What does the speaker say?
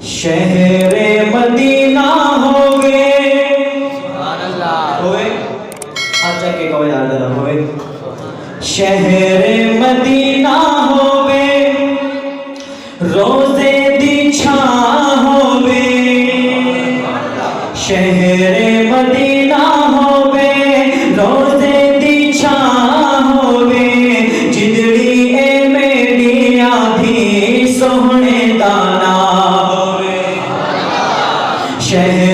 شہر مدینہ ہوئے ہوئے ہاتھ چک کے کہو یار ذرا ہوئے شہر مدینہ ہوئے روزے دی چھاں ہوئے شہر مدینہ ہوئے روزے دی چھاں ہوئے جدڑی اے میری آدھی سوہنے دانا ہوئے شہر